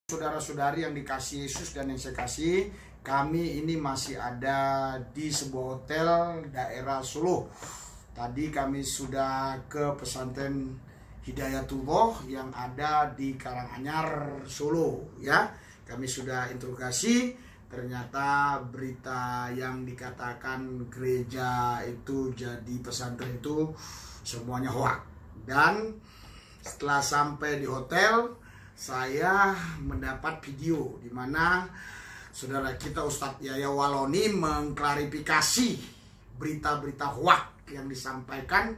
Saudara-saudari yang dikasihi Yesus dan yang saya kasih, kami ini masih ada di sebuah hotel daerah Solo. Tadi kami sudah ke pesantren Hidayatullah yang ada di Karanganyar, Solo, ya. Kami sudah interogasi, ternyata berita yang dikatakan gereja itu jadi pesantren itu semuanya hoak. Dan setelah sampai di hotel, saya mendapat video di mana saudara kita Ustadz Yaya Waloni mengklarifikasi berita-berita hoak yang disampaikan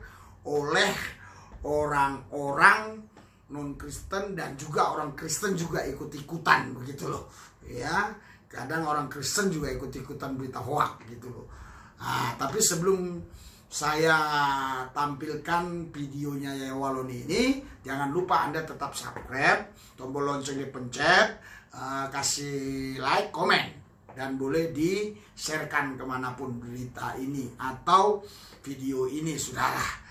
oleh orang-orang non-Kristen dan juga orang Kristen juga ikut-ikutan begitu loh. Ya, kadang orang Kristen juga ikut-ikutan berita hoak gitu loh. Nah, tapi sebelum saya tampilkan videonya Yaya Waloni ini, jangan lupa Anda tetap subscribe, tombol lonceng dipencet, kasih like, komen, dan boleh di-sharekan kemanapun berita ini atau video ini, saudara.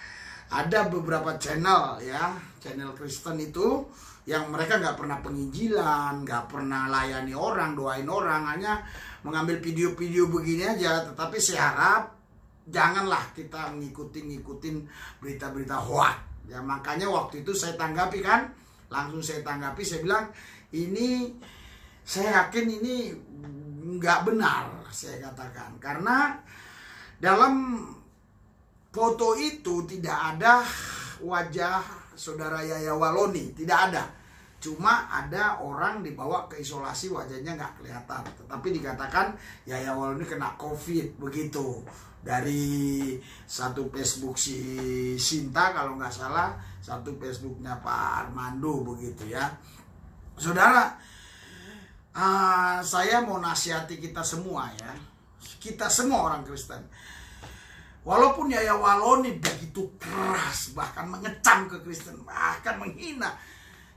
Ada beberapa channel ya, channel Kristen itu yang mereka nggak pernah penginjilan, nggak pernah layani orang, doain orang, hanya mengambil video-video begini aja. Tetapi saya harap janganlah kita ngikutin berita-berita hoak. Ya, makanya waktu itu saya tanggapi kan, langsung saya tanggapi, saya bilang ini saya yakin ini nggak benar, saya katakan, karena dalam foto itu tidak ada wajah saudara Yaya Waloni, tidak ada. Cuma ada orang dibawa ke isolasi, wajahnya nggak kelihatan. Tetapi dikatakan Yaya Waloni kena COVID begitu. Dari satu Facebook si Sinta kalau nggak salah, satu Facebooknya Pak Armando begitu ya. Saudara, saya mau nasihati kita semua ya. Kita semua orang Kristen. Walaupun Yaya Waloni begitu keras, bahkan mengecam ke Kristen, bahkan menghina,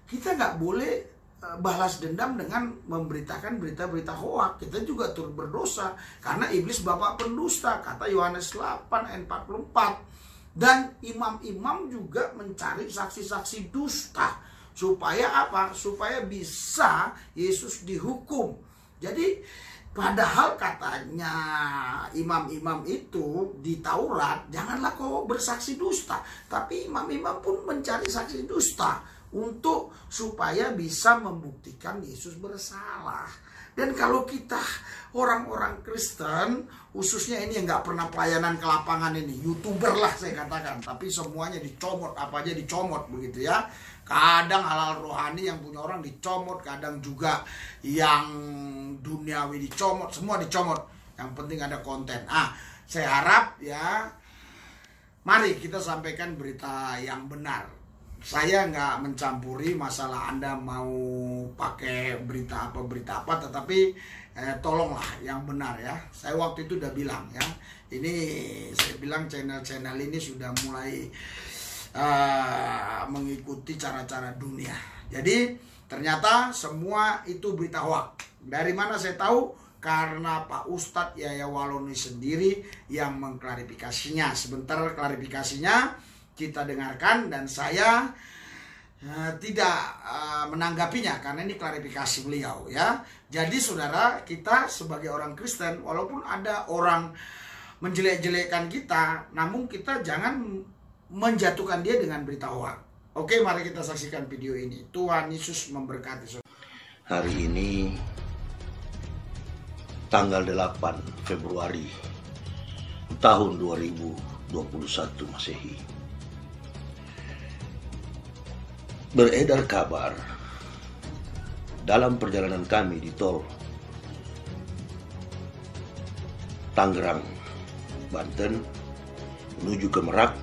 kita nggak boleh balas dendam dengan memberitakan berita-berita hoak. Kita juga turut berdosa karena iblis bapak pendusta, kata Yohanes 8 ayat 44. Dan imam-imam juga mencari saksi-saksi dusta supaya apa? Supaya bisa Yesus dihukum. Jadi padahal katanya imam-imam itu di Taurat, janganlah kau bersaksi dusta. Tapi imam-imam pun mencari saksi dusta untuk supaya bisa membuktikan Yesus bersalah. Dan kalau kita orang-orang Kristen, khususnya ini yang nggak pernah pelayanan ke lapangan ini, YouTuber lah saya katakan, tapi semuanya dicomot, apa aja dicomot begitu ya. Kadang hal-hal rohani yang punya orang dicomot, kadang juga yang duniawi dicomot, semua dicomot. Yang penting ada konten. Saya harap ya, mari kita sampaikan berita yang benar. Saya nggak mencampuri masalah Anda mau pakai berita apa, tetapi tolonglah yang benar ya. Saya waktu itu udah bilang ya, ini saya bilang channel-channel ini sudah mulai mengikuti cara-cara dunia. Jadi ternyata semua itu berita hoak. Dari mana saya tahu? Karena Pak Ustadz Yaya Waloni sendiri yang mengklarifikasinya. Sebentar klarifikasinya kita dengarkan, dan saya tidak menanggapinya karena ini klarifikasi beliau ya. Jadi saudara, kita sebagai orang Kristen, walaupun ada orang menjelek-jelekkan kita, namun kita jangan menjatuhkan dia dengan berita hoak. Oke, mari kita saksikan video ini. Tuhan Yesus memberkati. Hari ini tanggal 8 Februari tahun 2021 Masehi. Beredar kabar dalam perjalanan kami di tol Tangerang, Banten menuju ke Merak,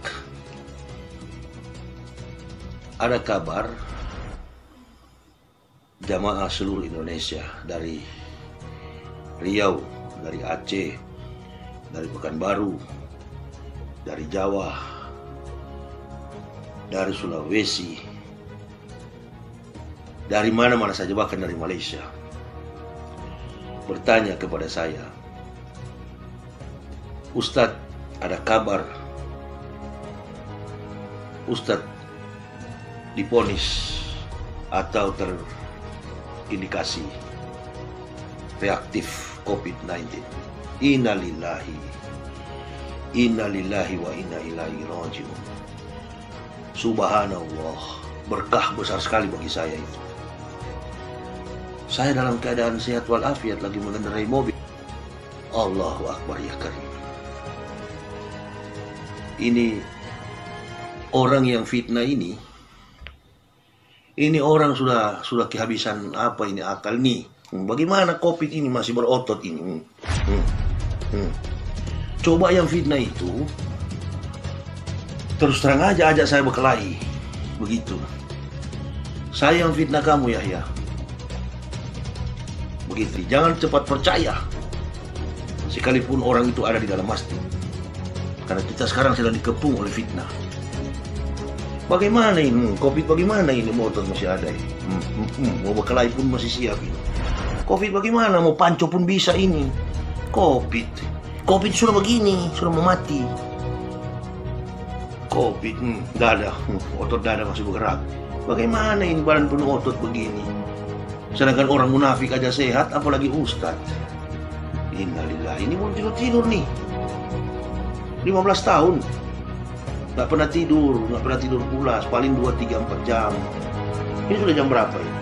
ada kabar jamaah seluruh Indonesia dari Riau, dari Aceh, dari Pekanbaru, dari Jawa, dari Sulawesi, dari mana-mana saja, bahkan dari Malaysia, bertanya kepada saya, Ustadz, ada kabar Ustadz divonis atau indikasi reaktif COVID-19. Innalillahi wa inna ilaihi rajiun. Subhanallah, berkah besar sekali bagi saya itu. Saya dalam keadaan sehat walafiat lagi mengendarai mobil. Allahu Akbar ya Karim. Ini orang yang fitnah ini orang sudah kehabisan apa ini akal nih. Bagaimana COVID ini masih berotot ini? Coba yang fitnah itu terus terang aja ajak saya berkelahi. Begitu. Saya yang fitnah kamu Yahya. Begitu. Jangan cepat percaya. Sekalipun orang itu ada di dalam masjid. Karena kita sekarang sedang dikepung oleh fitnah. Bagaimana ini? COVID bagaimana ini? Motor masih ada ini. Mau berkelahi pun masih siap ini. COVID bagaimana? Mau panco pun bisa ini. COVID sudah begini, sudah mau mati. COVID, dada, otot dada masih bergerak. Bagaimana ini badan penuh otot begini? Sedangkan orang munafik aja sehat, apalagi ustadz. Innalillahi, ini belum tidur nih. 15 tahun. Nggak pernah tidur pulas, paling 2, 3, 4 jam. Ini sudah jam berapa ini?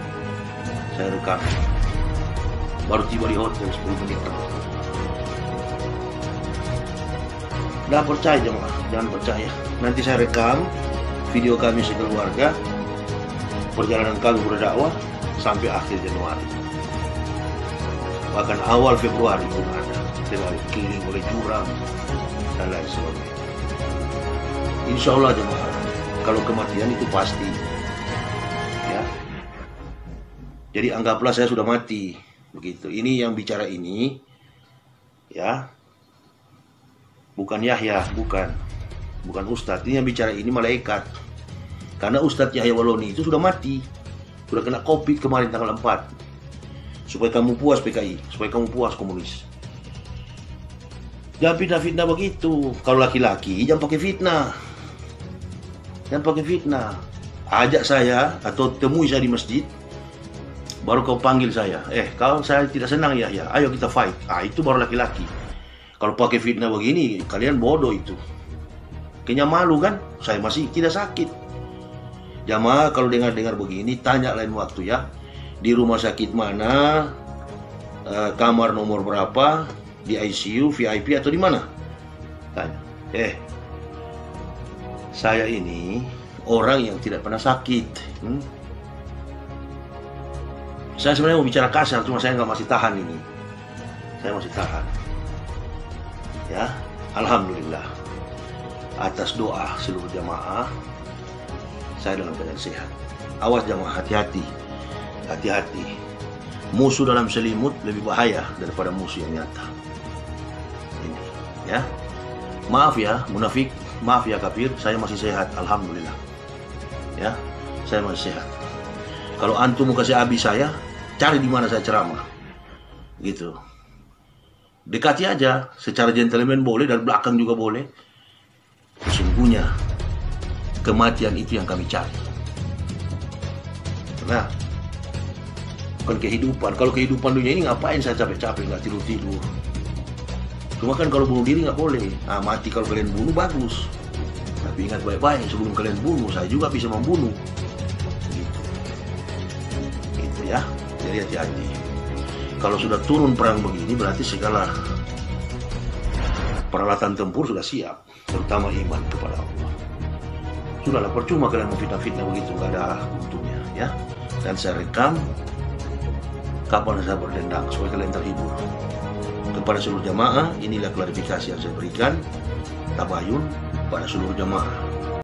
Saya rekam. Baru tiba di hotel 10 menit. Nggak percaya jemaah, jangan percaya. Nanti saya rekam video kami sekeluarga, perjalanan kami berdakwah sampai akhir Januari. Bahkan awal Februari pun ada. Dengan keliling oleh jurang dan lain sebagainya. Insya Allah jemaah, kalau kematian itu pasti. Ya. Jadi anggaplah saya sudah mati. Begitu. Ini yang bicara ini, ya, bukan Yahya, bukan Ustadz. Ini yang bicara ini malaikat. Karena Ustadz Yahya Waloni itu sudah mati, sudah kena COVID kemarin tanggal 4. Supaya kamu puas PKI, supaya kamu puas komunis. Jangan fitnah-fitnah begitu. Kalau laki-laki jangan pakai fitnah. Jangan pakai fitnah. Ajak saya atau temui saya di masjid. Baru kau panggil saya. Kalau saya tidak senang ya, ayo kita fight. Itu baru laki-laki. Kalau pakai fitnah begini, kalian bodoh itu. Kayaknya malu kan? Saya masih tidak sakit. Jamaah kalau dengar-dengar begini, tanya lain waktu ya. Di rumah sakit mana? Kamar nomor berapa? Di ICU, VIP atau di mana? Tanya. Saya ini orang yang tidak pernah sakit. Saya sebenarnya mau bicara kasar, cuma saya masih tahan ini. Saya masih tahan. Ya, alhamdulillah. Atas doa seluruh jamaah, saya dalam keadaan sehat. Awas jamaah, hati-hati. Hati-hati. Musuh dalam selimut lebih bahaya daripada musuh yang nyata. Ini, ya. Maaf ya, munafik. Maaf ya kafir, saya masih sehat, alhamdulillah. Ya, saya masih sehat. Kalau antum mau kasih habis saya, cari di mana saya ceramah. Gitu. Dekati aja, secara gentleman boleh, dari belakang juga boleh. Sesungguhnya kematian itu yang kami cari. Nah, bukan kehidupan. Kalau kehidupan dunia ini ngapain saya capek-capek nggak tidur-tidur. Cuma kan kalau bunuh diri nggak boleh. Mati kalau kalian bunuh bagus. Tapi ingat baik-baik, sebelum kalian bunuh, saya juga bisa membunuh. Gitu ya. Jadi hati-hati. Kalau sudah turun perang begini, berarti segala peralatan tempur sudah siap, terutama iman kepada Allah. Sudahlah, percuma kalian memfitnah-fitnah begitu, nggak ada untungnya, ya. Dan saya rekam kapan saya berdendang supaya kalian terhibur. Kepada seluruh jamaah, inilah klarifikasi yang saya berikan, tabayun pada seluruh jamaah.